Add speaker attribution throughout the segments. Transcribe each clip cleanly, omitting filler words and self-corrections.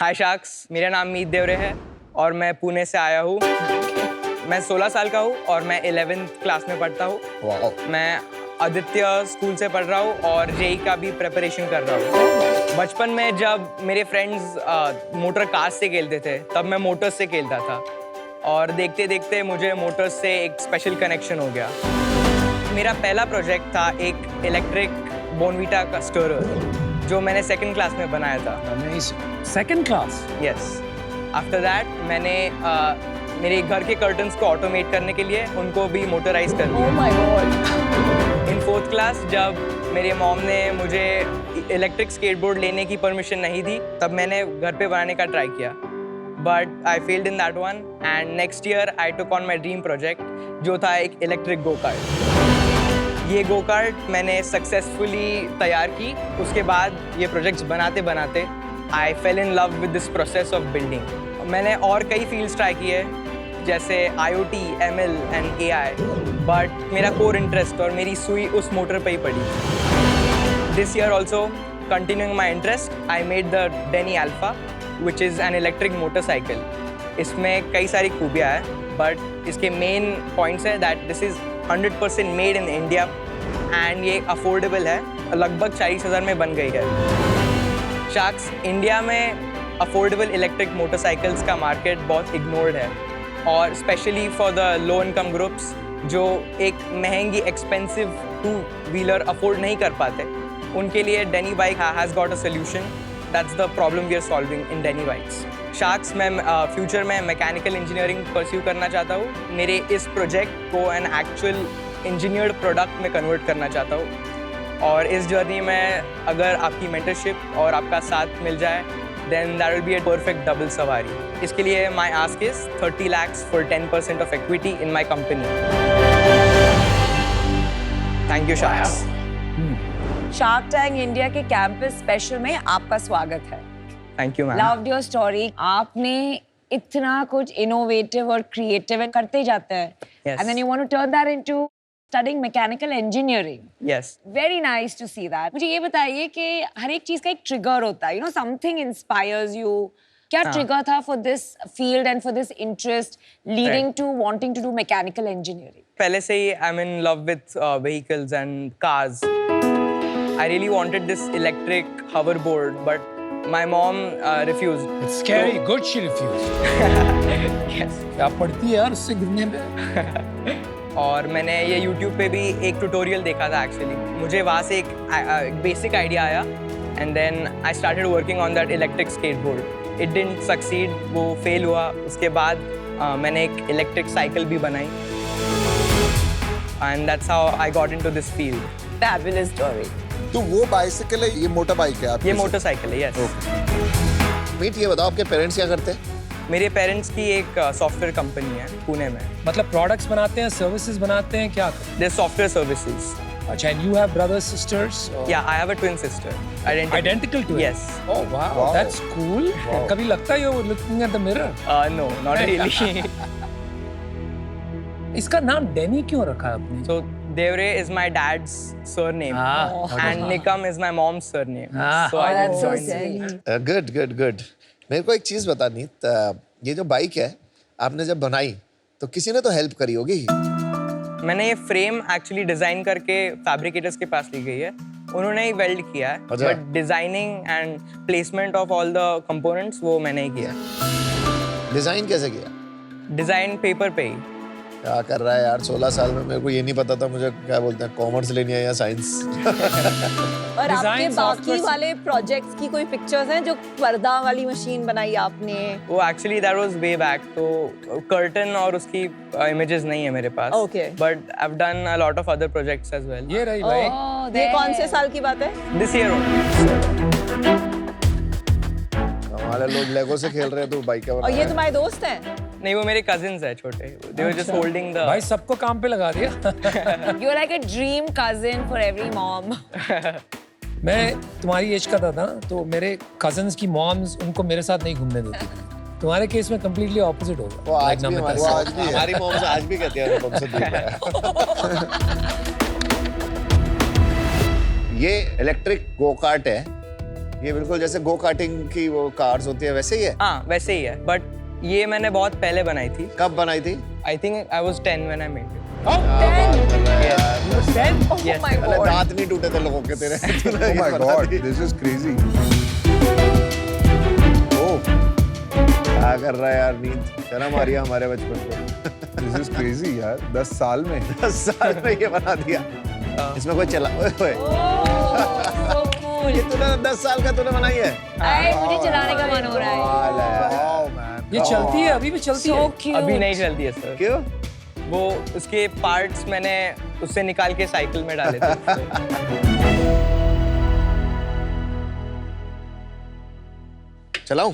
Speaker 1: हाय sharks, मेरा नाम मीत देवरे है और मैं पुणे से आया हूँ। मैं 16 साल का हूँ और मैं 11th क्लास में पढ़ता हूँ। मैं आदित्य स्कूल से पढ़ रहा हूँ और जेई का भी प्रिपरेशन कर रहा हूँ। बचपन में जब मेरे फ्रेंड्स मोटर कार से खेलते थे तब मैं मोटर्स से खेलता था और देखते देखते मुझे मोटर्स से एक स्पेशल कनेक्शन हो गया। मेरा पहला प्रोजेक्ट था एक इलेक्ट्रिक बोर्नवीटा का स्टोरर जो मैंने 2nd क्लास में बनाया था।
Speaker 2: Second class?
Speaker 1: Yes. After that मैंने मेरे घर के कर्टन्स को ऑटोमेट करने के लिए उनको भी मोटराइज कर दिया।
Speaker 3: Oh my God!
Speaker 1: In 4th class जब मेरे मॉम ने मुझे इलेक्ट्रिक स्केटबोर्ड लेने की परमिशन नहीं दी तब मैंने घर पे बनाने का ट्राई किया, but I failed in that one and next year I took on my dream project जो था एक इलेक्ट्रिक गो कार्ट। ये गो कार्ट मैंने सक्सेसफुली तैयार की। उसके बाद ये प्रोजेक्ट्स बनाते बनाते I fell in love with this process of building. मैंने और कई फील्ड्स ट्राई किए जैसे IoT, ML and AI, but मेरा कोर इंटरेस्ट और मेरी सुई उस मोटर पे ही पड़ी। This year also continuing my interest I made the Denny Alpha which is an electric motorcycle. इसमें कई सारी खूबियाँ हैं बट इसके मेन पॉइंट्स है that this is 100% made in India and ये अफोर्डेबल है, लगभग 40,000 में बन गई है। शार्क्स, इंडिया में अफोर्डेबल इलेक्ट्रिक मोटरसाइकिल्स का मार्केट बहुत इग्नोर्ड है और specially for the low income groups जो एक महंगी एक्सपेंसिव 2-व्हीलर अफोर्ड नहीं कर पाते, उनके लिए Denny bike has got a solution. That's the problem we are solving in Denny bikes. Sharks, मैं फ्यूचर में मैकेनिकल इंजीनियरिंग परस्यू करना चाहता हूँ। मेरे इस प्रोजेक्ट को एन एक्चुअल इंजीनियर्ड प्रोडक्ट में कन्वर्ट करना चाहता हूँ और इस जर्नी में अगर आपकी मेंटरशिप और आपका साथ मिल जाए then that will be a perfect double सवारी। इसके लिए my ask is 30 lakhs for 10% of equity in my company। Thank you Sharks।
Speaker 3: Shark tank India के कैंपस स्पेशल में आपका स्वागत है।
Speaker 1: Thank you ma'am.
Speaker 3: Loved your story। आपने इतना कुछ इनोवेटिव और क्रिएटिव करते जाते हैं
Speaker 1: Yes।
Speaker 3: and then you want to turn that into studying mechanical engineering।
Speaker 1: Yes।
Speaker 3: Very nice to see that। मुझे ये बताइए कि हर एक चीज का एक ट्रिगर होता है, you know, something inspires you। क्या ट्रिगर था for this field and for this interest leading to wanting to do mechanical engineering?
Speaker 1: पहले से ही I'm in love with vehicles and cars। I really wanted this electric hoverboard but my mom refused।
Speaker 2: It's scary, good she refused।
Speaker 1: Yes।
Speaker 2: क्या पढ़ती है यार उससे गिरने में?
Speaker 1: और मैंने ये YouTube पे भी एक ट्यूटोरियल देखा था एक्चुअली। मुझे वहाँ से एक बेसिक आइडिया आया and then I started working on that electric skateboard. It didn't succeed, वो फेल हुआ। उसके बाद मैंने एक इलेक्ट्रिक साइकिल भी बनाई and that's how I got into this field.
Speaker 3: Fabulous story।
Speaker 4: तो वो बाइसिकल है, ये मोटर बाइक है आपकी?
Speaker 1: ये मोटरसाइकिल है। यस।
Speaker 4: मीट, ये बताओ आपके पेरेंट्स क्या करते हैं?
Speaker 1: मेरे पेरेंट्स की एक सॉफ्टवेयर कंपनी है पुणे में।
Speaker 2: मतलब प्रोडक्ट्स बनाते हैं, सर्विसेज बनाते हैं, क्या?
Speaker 1: दे सॉफ्टवेयर सर्विसेज।
Speaker 2: अच्छा, and you have brothers, sisters?
Speaker 1: Yeah, I have a twin sister।
Speaker 2: Identical twin?
Speaker 1: Yes।
Speaker 2: Oh wow, that's cool। कभी लगता है you're looking at the mirror?
Speaker 1: No, not really।
Speaker 2: इसका नाम डेनी क्यों रखा है आपने?
Speaker 1: So Devre is my dad's surname and Nikam is my mom's surname। So I
Speaker 3: that's so
Speaker 1: didn't join
Speaker 3: sweet।
Speaker 4: Good good good. मेरे को एक चीज बता नीत, ये जो बाइक है आपने जब बनाई तो किसी ने तो हेल्प करी होगी।
Speaker 1: मैंने ये फ्रेम एक्चुअली डिजाइन करके फैब्रिकेटर्स के पास ली गई है, उन्होंने ही वेल्ड किया है,
Speaker 4: अच्छा।
Speaker 1: But designing and placement of all the components वो मैंने ही किया।
Speaker 4: डिजाइन कैसे किया?
Speaker 1: डिजाइन पेपर पे ही।
Speaker 4: क्या कर रहा है यार, 16 साल में मेरे को ये नहीं पता था मुझे क्या बोलते हैं, कॉमर्स लेनी है या साइंस।
Speaker 3: और आपके बाकी वाले प्रोजेक्ट्स की कोई पिक्चर्स हैं जो पर्दा वाली मशीन बनाई आपने?
Speaker 1: वो actually that was way back, तो कर्टन और उसकी इमेजेस नहीं है मेरे पास।
Speaker 3: Okay।
Speaker 1: But I have done a lot of other projects as well.
Speaker 2: ये रही भाई।
Speaker 3: ये कौन से साल की बात है?
Speaker 1: This year.
Speaker 4: हमारे लोग लेगो से खेल रहे हैं तो बाइक
Speaker 3: और ये तुम्हारे दोस्त हैं?
Speaker 1: नहीं, वो मेरे कजिन्स हैं छोटे। दे वर जस्ट होल्डिंग द।
Speaker 2: भाई सबको काम पे लगा दिया।
Speaker 3: You're like a dream cousin for every mom।
Speaker 2: मैं तुम्हारी एज का था तो मेरे कजन्स की मॉम्स उनको मेरे साथ नहीं घूमने देती थी। तुम्हारे केस में कम्प्लीटली ऑपोजिट होगा।
Speaker 4: वो आज भी हमारी मॉम्स आज भी कहती हैं तुमसे दूर रहे। ये इलेक्ट्रिक गो कार्ट है ये बिल्कुल जैसे गो कार्टिंग की वो कार्स होती है वैसे ही है।
Speaker 1: हाँ वैसे ही है, बट ये मैंने बहुत पहले बनाई थी।
Speaker 4: कब बनाई थी?
Speaker 1: आई think I was 10 when I made it.
Speaker 2: Oh, 10?
Speaker 3: Oh
Speaker 1: Yes.
Speaker 3: my
Speaker 4: अरे
Speaker 3: God.
Speaker 4: दांत नहीं टूटे थे लोगों के तेरे। तूने
Speaker 5: Oh
Speaker 4: ये
Speaker 5: my
Speaker 4: बना
Speaker 5: god,
Speaker 4: the.
Speaker 5: this is crazy. Oh,
Speaker 4: क्या कर रहा है यार नींद? शर्म आ रही है हमारे बचपन को।
Speaker 5: this is crazy यार, 10 साल में।
Speaker 4: 10 साल में ये बना दिया। इसमें कोई चला ओए ओए।
Speaker 3: So cool.
Speaker 4: ये तूने 10 साल का तूने बनाई है?
Speaker 3: अरे मुझे चलाने का मन हो रहा है.
Speaker 4: कमाल है।
Speaker 5: Wow, man.
Speaker 2: ये चलती है, अभी भी चलती
Speaker 3: So
Speaker 2: है।
Speaker 3: cute.
Speaker 1: अभी नहीं चलती है सर,
Speaker 4: क्यों?
Speaker 1: वो उसके पार्ट्स मैंने उससे निकाल के साइकिल में डाले थे।
Speaker 4: चलाऊं?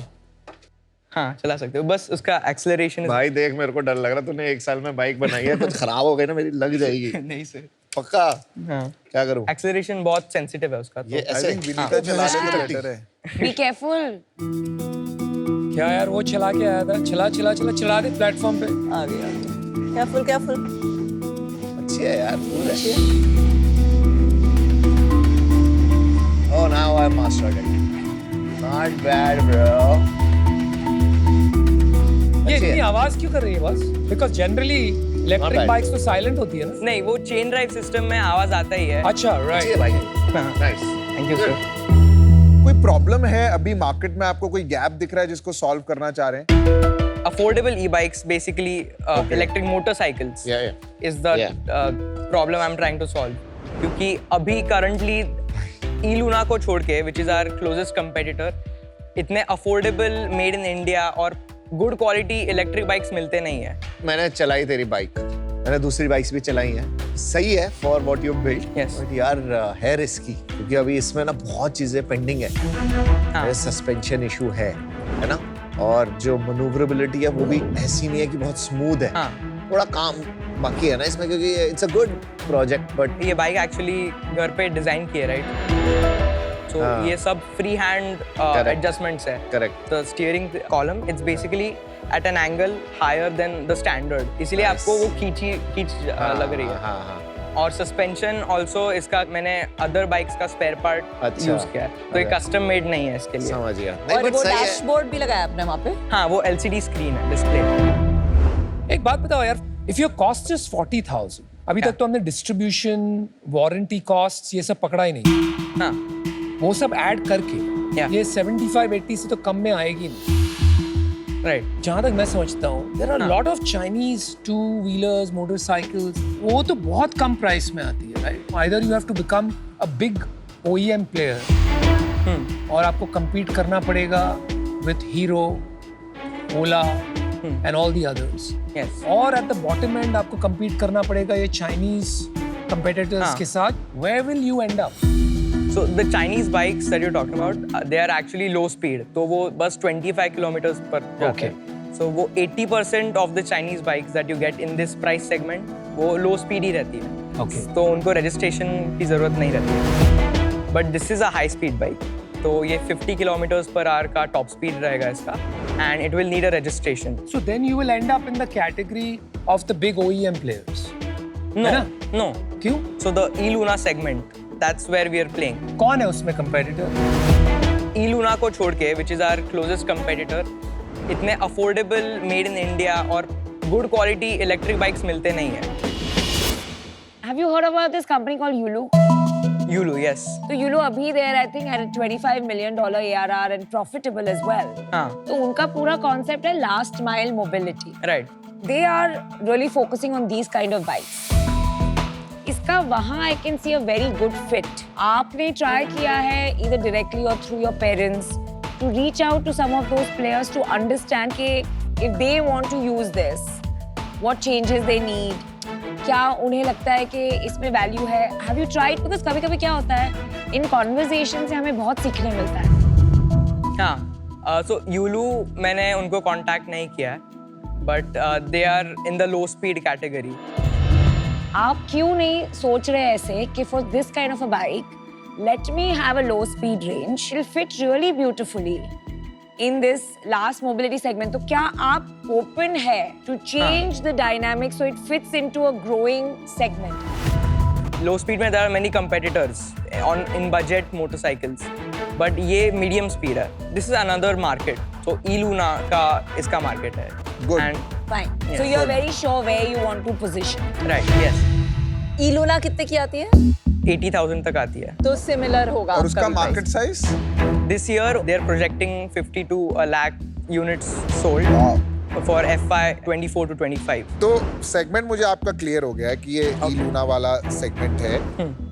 Speaker 1: हाँ चला सकते हो, बस उसका एक्सेलरेशन
Speaker 4: भाई देख मेरे को डर लग रहा है, तूने 1 साल में बाइक बनाई है, कुछ खराब हो गई ना मेरी लग जाएगी।
Speaker 1: नहीं सर।
Speaker 4: पक्का?
Speaker 1: हाँ
Speaker 4: क्या करूं?
Speaker 1: एक्सेलरेशन बहुत सेंसिटिव है उसका,
Speaker 4: ये
Speaker 1: तो
Speaker 5: I
Speaker 4: ऐसे
Speaker 5: think विनीता चला ले तो better है।
Speaker 3: Be careful.
Speaker 2: क्या यार, वो चला के आया था, चला दे प्लेटफॉर्म पे।
Speaker 6: आ गया careful careful
Speaker 4: अच्छी है यार, cool है। Oh, now I mastered it. Not bad, bro.
Speaker 2: ये
Speaker 4: अच्छी
Speaker 2: इतनी
Speaker 4: है।
Speaker 2: आवाज क्यों कर रही है बस? Because generally
Speaker 4: Not
Speaker 2: electric
Speaker 4: bad.
Speaker 2: Bikes तो साइलेंट होती है ना।
Speaker 1: नहीं वो चेन ड्राइव सिस्टम में आवाज आता ही है।
Speaker 2: अच्छा
Speaker 4: अच्छी है
Speaker 2: राइट।
Speaker 4: बाइक।
Speaker 1: हाँ।
Speaker 4: Nice.
Speaker 1: Thank you sir.
Speaker 5: कोई प्रॉब्लम है अभी मार्केट में, आपको कोई गैप दिख रहा है जिसको सॉल्व करना चाह रहे हैं?
Speaker 1: Affordable e-bikes, basically electric motorcycles,
Speaker 4: Yeah.
Speaker 1: is the
Speaker 4: Yeah.
Speaker 1: problem I'm trying to solve. क्योंकि अभी currently e-Luna को छोड़ के, which is our closest competitor, इतने affordable, made in India और good quality electric bikes मिलते नहीं है।
Speaker 4: मैंने चलाई तेरी बाइक, मैंने दूसरी बाइक्स भी चलाई हैं, सही है for what you build.
Speaker 1: Yes.
Speaker 4: But यार है रिस्की, क्योंकि अभी इसमें ना बहुत चीजें पेंडिंग है।
Speaker 1: हाँ।
Speaker 4: सस्पेंशन इशू है ना, और जो मनूवरेबिलिटी है वो भी ऐसी नहीं है कि बहुत स्मूथ है।
Speaker 1: हाँ।
Speaker 4: थोड़ा काम बाकी है ना इसमें, क्योंकि it's a good project but
Speaker 1: ये बाइक एक्चुअली घर पे डिजाइन की है, राइट? तो
Speaker 4: हाँ।
Speaker 1: ये सब फ्री हैंड
Speaker 4: Correct.
Speaker 1: एडजस्टमेंट है।
Speaker 4: Correct.
Speaker 1: The steering column, it's basically at an angle higher than the standard, इसलिए
Speaker 4: Nice.
Speaker 1: आपको वो खींच लग रही है।
Speaker 4: हाँ हाँ
Speaker 1: और सस्पेंशन ऑल्सो इसका मैंने अदर बाइक्स का स्पेयर पार्ट
Speaker 4: अच्छा।
Speaker 1: यूज किया है, तो ये
Speaker 4: Okay.
Speaker 1: कस्टम मेड नहीं है इसके लिए।
Speaker 4: समझ गया। नहीं
Speaker 6: और
Speaker 4: बट
Speaker 6: वो
Speaker 4: सही है।
Speaker 6: डैशबोर्ड भी लगाया आपने वहाँ पे
Speaker 1: हाँ वो LCD स्क्रीन है, डिस्प्ले।
Speaker 2: एक बात बताओ यार, इफ योर कॉस्ट इज 40,000, अभी तक तो हमने डिस्ट्रीब्यूशन, वारंटी कॉस्ट्स ये सब पकड़ा ही नहीं,
Speaker 1: हाँ
Speaker 2: वो सब ऐड करके
Speaker 1: Yeah.
Speaker 2: ये 75-80 से तो कम में आएगी नहीं।
Speaker 1: राइट।
Speaker 2: जहाँ तक मैं समझता हूँ, देयर आर
Speaker 1: हाँ।
Speaker 2: Lot of Chinese two wheelers, motorcycles, वो तो बहुत कम प्राइस में आती है, right? Either you have to become a big OEM player और आपको compete करना पड़ेगा with Hero, Ola and all the others,
Speaker 1: yes.
Speaker 2: और at the bottom end आपको compete करना पड़ेगा ये Chinese competitors
Speaker 1: हाँ.
Speaker 2: के साथ. Where will you end up?
Speaker 1: So the Chinese bikes that you're talking about, they are actually low speed. तो वो बस 25 kilometers पर जाते
Speaker 2: Okay.
Speaker 1: हैं। So वो 80% of the Chinese bikes that you get in this price segment, वो low speed ही रहती है।
Speaker 2: Okay.
Speaker 1: तो उनको registration की जरूरत नहीं रहती है। But this is a high speed bike. तो ये 50 kilometers per hour का top speed रहेगा इसका, and it will need a registration.
Speaker 2: So then you will end up in the category of the big OEM players.
Speaker 1: No,
Speaker 2: है ना?
Speaker 1: no.
Speaker 2: क्यों?
Speaker 1: So the e-Luna segment, that's where we are playing.
Speaker 2: कौन है उसमें competitor?
Speaker 1: e-Luna को छोड़ के, which is our closest competitor, इतने affordable, made in India और good quality electric bikes मिलते नहीं हैं।
Speaker 3: Have you heard about this company called Yulu?
Speaker 1: Yulu, yes.
Speaker 3: तो Yulu अभी there I think at a $25 million ARR and profitable as well.
Speaker 1: हाँ,
Speaker 3: तो उनका पूरा concept है last mile mobility.
Speaker 1: right.
Speaker 3: They are really focusing on these kind of bikes. इसका वहाँ I can see a very good fit. आपने try किया है either directly or through your parents to reach out to some of those players to understand कि if they want to use this, what changes they need, क्या उन्हें लगता है कि इसमें value है. Have you tried? Because कभी-कभी क्या होता है इन conversation से हमें बहुत सीखने मिलता है.
Speaker 1: हाँ, so Yulu मैंने उनको contact नहीं किया है, but they are in the low speed category.
Speaker 3: आप क्यों नहीं सोच रहे ऐसे कि for this kind of a bike, let me have a low speed range. It'll fit really beautifully in this last mobility segment. तो क्या आप open है to change the dynamics so it fits into a growing segment?
Speaker 1: Low speed में there are many competitors in budget motorcycles. But ये medium speed है. This is another market. तो E-Luna का इसका मार्केट है.
Speaker 5: Good.
Speaker 1: And
Speaker 3: Fine.
Speaker 1: Yeah,
Speaker 3: So you're
Speaker 1: good.
Speaker 3: very sure where you want to position.
Speaker 1: Right, yes,
Speaker 6: E-Luna कितने की आती है?
Speaker 1: 80,000 तक आती है.
Speaker 6: तो सिमिलर होगा
Speaker 5: और
Speaker 6: आपका
Speaker 5: उसका
Speaker 6: भी
Speaker 5: market
Speaker 6: price.
Speaker 5: Size?
Speaker 1: This year they're projecting 50 to a lakh units sold for FY 24 to 25.
Speaker 5: तो सेगमेंट मुझे आपका क्लियर हो गया है कि ये E-Luna वाला सेगमेंट है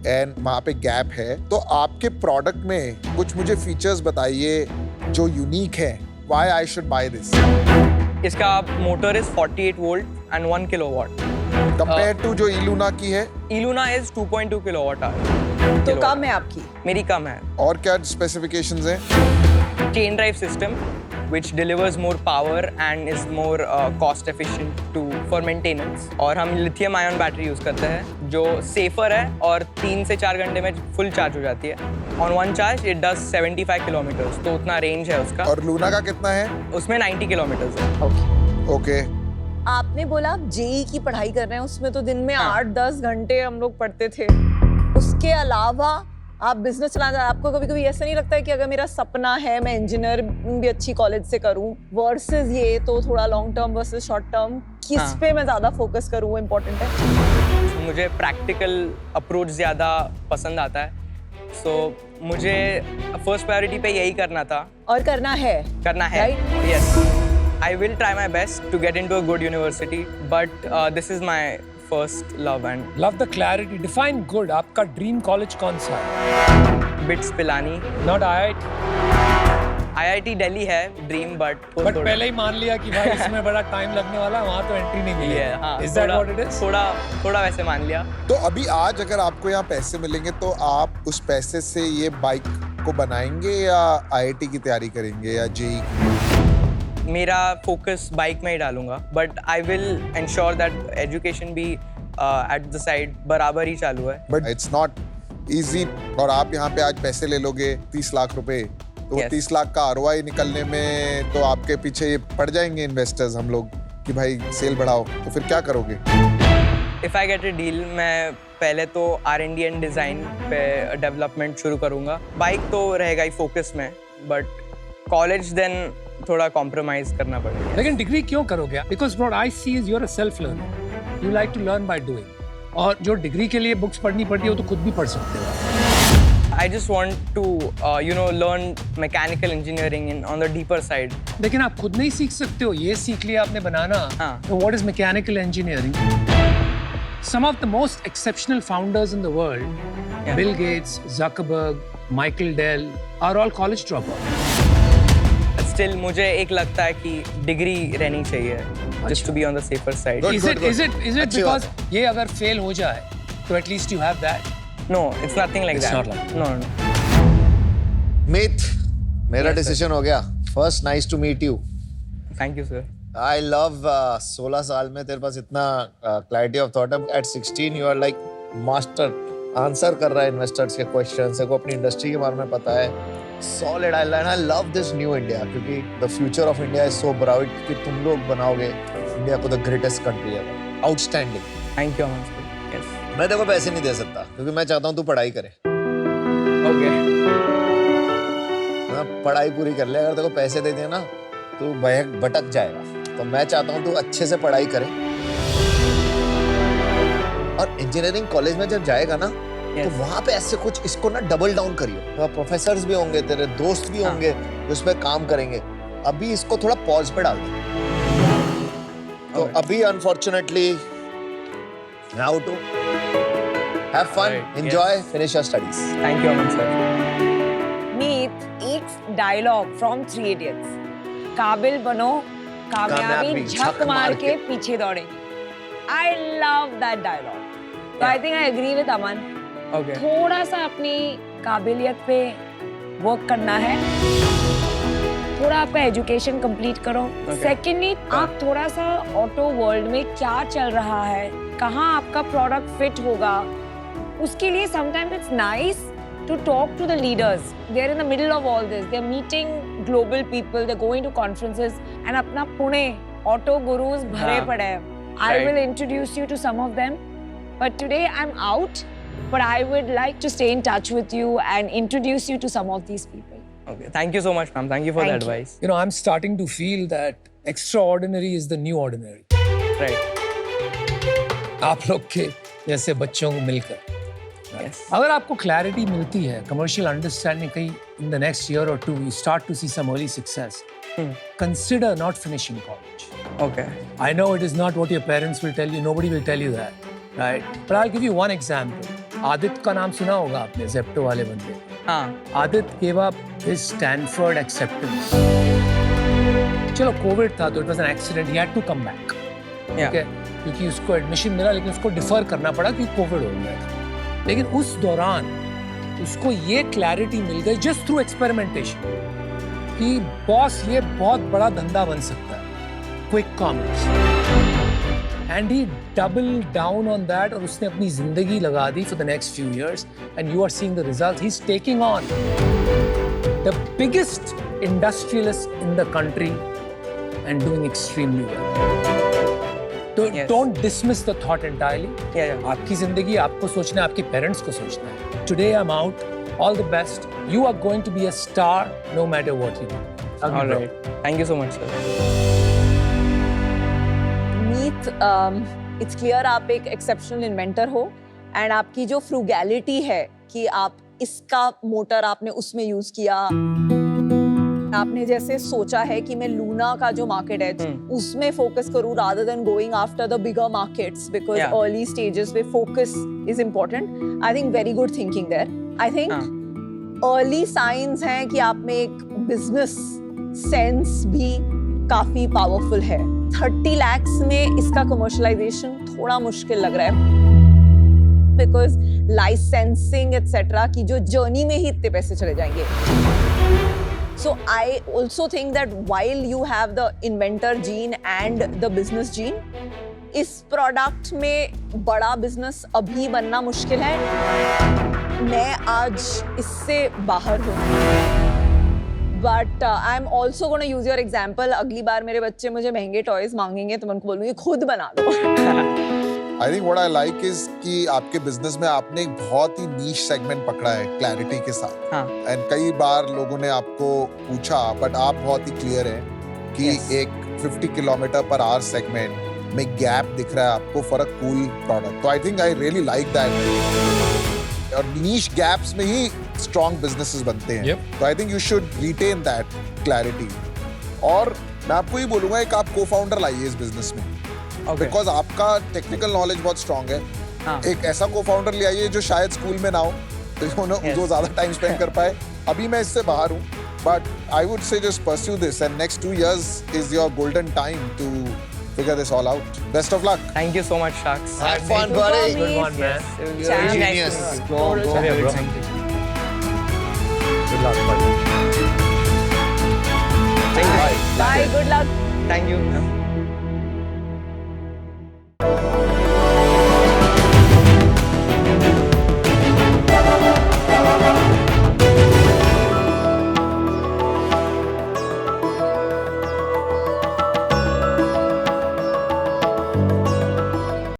Speaker 5: एंड वहाँ पे गैप है. तो आपके प्रोडक्ट में कुछ मुझे फीचर्स बताइए जो यूनिक है. Why I should buy this?
Speaker 1: इसका motor is 48 volt and 1 kilowatt.
Speaker 5: Compared to जो E-Luna की है.
Speaker 1: E-Luna is 2.2 kilowatt hour.
Speaker 6: तो कम है आपकी.
Speaker 1: मेरी कम है.
Speaker 5: और क्या स्पेसिफिकेशंस हैं?
Speaker 1: Chain drive system which delivers more power and is more cost efficient for maintenance. और हम लिथियम आयन बैटरी यूज़ करते हैं जो सेफर है और 3 से 4 घंटे में फुल चार्ज हो जाती है. On one charge it does 75 kilometres. तो उतना रेंज है उसका.
Speaker 5: और लूना का कितना है?
Speaker 1: उसमें 90 किलोमीटर्स है.
Speaker 5: ओके.
Speaker 6: आपने बोला आप जेई की पढ़ाई कर रहे हैं, उसमें तो दिन में
Speaker 1: हाँ.
Speaker 6: 8-10 घंटे हम लोग पढ़ते थे. उसके अलावा आप बिजनेस चलाना, आपको कभी कभी ऐसा नहीं लगता है कि अगर मेरा सपना है मैं इंजीनियरिंग भी अच्छी कॉलेज से करूं वर्सेस ये, तो थोड़ा long term versus short term किस
Speaker 1: हाँ.
Speaker 6: पे मैं ज्यादा फोकस करूं वो इम्पोर्टेंट है?
Speaker 1: मुझे प्रैक्टिकल अप्रोच ज़्यादा पसंद आता है. सो मुझे फर्स्ट प्रायोरिटी पे यही करना था.
Speaker 6: और करना है.
Speaker 1: Right? Yes. I will try my best to get into a good university, but this is my first love and
Speaker 2: Love the clarity. Define good. आपका dream college कौन सा है?
Speaker 1: BITS Pilani.
Speaker 2: Not IIT.
Speaker 1: IIT Delhi है dream, but
Speaker 2: But पहले ही मान लिया कि भाई इसमें बड़ा टाइम लगने वाला है, वहाँ तो एंट्री नहीं मिली.
Speaker 1: हाँ,
Speaker 2: Is that what it is?
Speaker 1: थोड़ा वैसे मान लिया.
Speaker 5: तो अभी आज अगर आपको यहाँ पैसे मिलेंगे तो आप उस पैसे से ये बाइक को बनाएंगे या आईआईटी की तैयारी करेंगे या जेई की?
Speaker 1: मेरा फोकस बाइक में ही डालूंगा, but I will ensure that education भी एट द साइड बराबर ही चालू है.
Speaker 5: But it's not easy. और आप यहाँ पे आज पैसे ले लोगे 30 लाख रुपए, तो
Speaker 1: Yes.
Speaker 5: 30 लाख का आरओआई निकलने में तो आपके पीछे ये पड़ जाएंगे इन्वेस्टर्स, हम लोग, कि भाई सेल बढ़ाओ. तो फिर क्या करोगे?
Speaker 1: If I get a deal, मैं पहले तो R&D एंड डिज़ाइन पे डेवलपमेंट शुरू करूँगा. बाइक तो रहेगा ही फोकस में, बट कॉलेज देन थोड़ा कॉम्प्रोमाइज करना पड़ेगा.
Speaker 2: लेकिन डिग्री क्यों करोगे? Because what I see is you're a self learner. You like to learn by doing. और जो डिग्री के लिए बुक्स पढ़नी पड़ती है वो तो खुद भी पढ़ सकते हो.
Speaker 1: I just want to learn mechanical engineering on the deeper side.
Speaker 2: लेकिन आप खुद नहीं सीख सकते हो. ये सीख लिया आपने बनाना.
Speaker 1: हाँ.
Speaker 2: So what is mechanical engineering? Some of the most exceptional founders in the world,
Speaker 1: Yeah.
Speaker 2: Bill Gates, Zuckerberg, Michael Dell, are all college dropouts.
Speaker 1: Still मुझे एक लगता है कि डिग्री रहनी चाहिए just to be on the safer side.
Speaker 5: Good.
Speaker 2: Is it
Speaker 5: अच्छी
Speaker 2: because
Speaker 5: बात
Speaker 2: ये अगर फेल हो जाए तो at least you have that?
Speaker 1: No, it's nothing like
Speaker 2: It's
Speaker 1: that.
Speaker 2: not like that.
Speaker 1: No.
Speaker 4: मीत, मेरा
Speaker 1: Yes, sir.
Speaker 4: डिसीजन हो गया. First nice to meet you.
Speaker 1: Thank you, sir.
Speaker 4: I love 16 साल में तेरे पास इतना क्लैरिटी ऑफ थॉट है. At 16 you are like master. Answer कर रहा है इन्वेस्टर्स के क्वेश्चन से, को अपनी इंडस्ट्री के बारे में पता है. Solid. I love this new India, क्योंकि the future of India is so bright कि तुम लोग बनाओगे इंडिया को the greatest country ever. Outstanding.
Speaker 1: Thank you, Aman sir. Yes.
Speaker 4: मैं तेरे को पैसे नहीं दे सकता क्योंकि मैं चाहता हूँ तू पढ़ाई करे.
Speaker 1: Okay.
Speaker 4: पढ़ाई पूरी कर ले. अगर तेरे को पैसे दे दिए ना तू भटक जाएगा. तो मैं चाहता हूँ तू अच्छे से पढ़ाई करे. और इंजीनियरिंग कॉलेज में जब जाएगा ना तो वहां पे ऐसे कुछ इसको ना डबल डाउन करियो. तो प्रोफेसर्स भी होंगे, तेरे दोस्त भी होंगे जो इस पे काम करेंगे. अभी इसको थोड़ा पॉज पे डाल दे. तो अभी unfortunately now to have fun,
Speaker 1: Right,
Speaker 4: enjoy, finish your studies.
Speaker 1: Thank you, Aman sir.
Speaker 3: Meet each dialogue from Three Idiots. काबिल बनो, कामयाबी झक मार के पीछे दौड़ेगी. I love that dialogue. So I think I agree with Aman.
Speaker 1: Okay.
Speaker 3: थोड़ा सा अपनी काबिलियत पे वर्क करना है. थोड़ा आपका एजुकेशन कंप्लीट करो. सेकेंडली आप थोड़ा सा ऑटो वर्ल्ड में क्या चल रहा है, कहाँ आपका प्रोडक्ट फिट होगा, उसके लिए sometimes it's nice to talk to the leaders. They're in the middle of all this. They're meeting global people. They're going to conferences. And अपना पुणे auto gurus भरे पड़े हैं. I will introduce you to some of them. But today I'm out. But I would like to stay in touch with you and introduce you to some of these people.
Speaker 1: Okay. Thank you so much, ma'am. Thank you for the
Speaker 3: Thank you.
Speaker 1: advice.
Speaker 2: You know, I'm starting to feel that extraordinary is the new ordinary.
Speaker 1: Right.
Speaker 2: आप लोग के जैसे बच्चों को मिलकर.
Speaker 1: Yes.
Speaker 2: अगर आपको clarity मिलती है, कमर्शियल अंडरस्टैंडिंग कहीं इन द नेक्स्ट ईयर और two, you start to see some early success. Consider not finishing college.
Speaker 1: Okay.
Speaker 2: I know it is not what your parents will tell you. Nobody will tell you that, right? But I'll give you one example. Aditya का नाम सुना होगा आपने, Zepto वाले बंदे.
Speaker 1: हाँ.
Speaker 2: Aditya gave up his Stanford acceptance. चलो Covid था तो it was an accident. He had to come back.
Speaker 1: Yeah.
Speaker 2: Okay? क्योंकि उसको एडमिशन मिला लेकिन उसको डिफर करना पड़ा क्योंकि कोविड हो गया था. लेकिन उस दौरान उसको ये क्लैरिटी मिल गई जस्ट थ्रू एक्सपेरिमेंटेशन कि बॉस ये बहुत बड़ा धंधा बन सकता है, quick commerce. And he double down on that और उसने अपनी जिंदगी लगा दी for the next few years and you are seeing the result. He is taking on the biggest industrialist in the country and doing extremely well. तो
Speaker 1: Yes.
Speaker 2: Don't dismiss the thought entirely.
Speaker 1: Yeah, yeah.
Speaker 2: आपकी जिंदगी आपको सोचना है, आपके parents को सोचना है. Today I am out, all the best. You are going to be a star no matter what you do.
Speaker 1: All right. Thank you so much, sir.
Speaker 6: Meet, it's clear आप एक एक्सेप्शनल इन्वेंटर हो and आपकी जो फ्रूगैलिटी है कि आप इसका motor आपने उसमें यूज किया. आपने जैसे सोचा है कि मैं लूना का जो मार्केट है उसमें फोकस करूं rather than going after the bigger markets because
Speaker 1: Yeah.
Speaker 6: Early stages पे focus is important. I think very good thinking there. I think early signs हैं कि आप में एक बिजनेस सेंस भी काफी पावरफुल है. 30 lakhs में इसका कमर्शलाइजेशन थोड़ा मुश्किल लग रहा है बिकॉज लाइसेंसिंग एटसेट्रा की जो जर्नी में ही इतने पैसे चले जाएंगे. So I also think that while you have the inventor gene and the business gene, इस प्रोडक्ट में बड़ा बिजनेस अभी बनना मुश्किल है. मैं आज इससे बाहर हूँ. But I am also gonna use your example. अगली बार मेरे बच्चे मुझे महंगे टॉयज मांगेंगे तो मैं उनको बोलूंगी खुद बना लो.
Speaker 5: I think what I like is कि आपके बिजनेस में आपने एक बहुत ही नीश सेगमेंट पकड़ा है क्लैरिटी के साथ.
Speaker 1: हाँ.
Speaker 5: एंड कई बार लोगों ने आपको पूछा बट आप बहुत ही क्लियर हैं कि
Speaker 1: Yes.
Speaker 5: एक 50 किलोमीटर पर आवर सेगमेंट में गैप दिख रहा है आपको फॉर अ कूल प्रोडक्ट. तो I think I really like that. और नीश गैप्स में ही स्ट्रॉन्ग बिजनेसेस बनते हैं.
Speaker 2: Yep.
Speaker 5: तो I think you should retain that clarity. और मैं आपको ये बोलूंगा एक आप को फाउंडर लाइए इस बिजनेस में
Speaker 1: Okay.
Speaker 5: बिकॉज आपका टेक्निकल नॉलेज बहुत स्ट्रॉन्ग है.
Speaker 1: हाँ.
Speaker 5: एक ऐसा को फाउंडर ले आइए जो शायद स्कूल में ना हो
Speaker 1: Yes.
Speaker 5: जो ज्यादा टाइम स्पेंड कर पाए. अभी मैं इससे बाहर हूँ but I would say just pursue this and next 2 years is your golden time to figure this all out. Best of luck.
Speaker 1: Thank you so much, Sharks.
Speaker 4: Have fun, buddy.
Speaker 2: Good one, man.
Speaker 1: It will be
Speaker 6: Chance.
Speaker 1: very nice
Speaker 4: Genius.
Speaker 1: to meet you.
Speaker 4: Go, go.
Speaker 2: Yeah, bro.
Speaker 1: Thank you.
Speaker 2: Good luck, buddy.
Speaker 1: Thank you.
Speaker 6: Bye. Good luck.
Speaker 1: Thank you.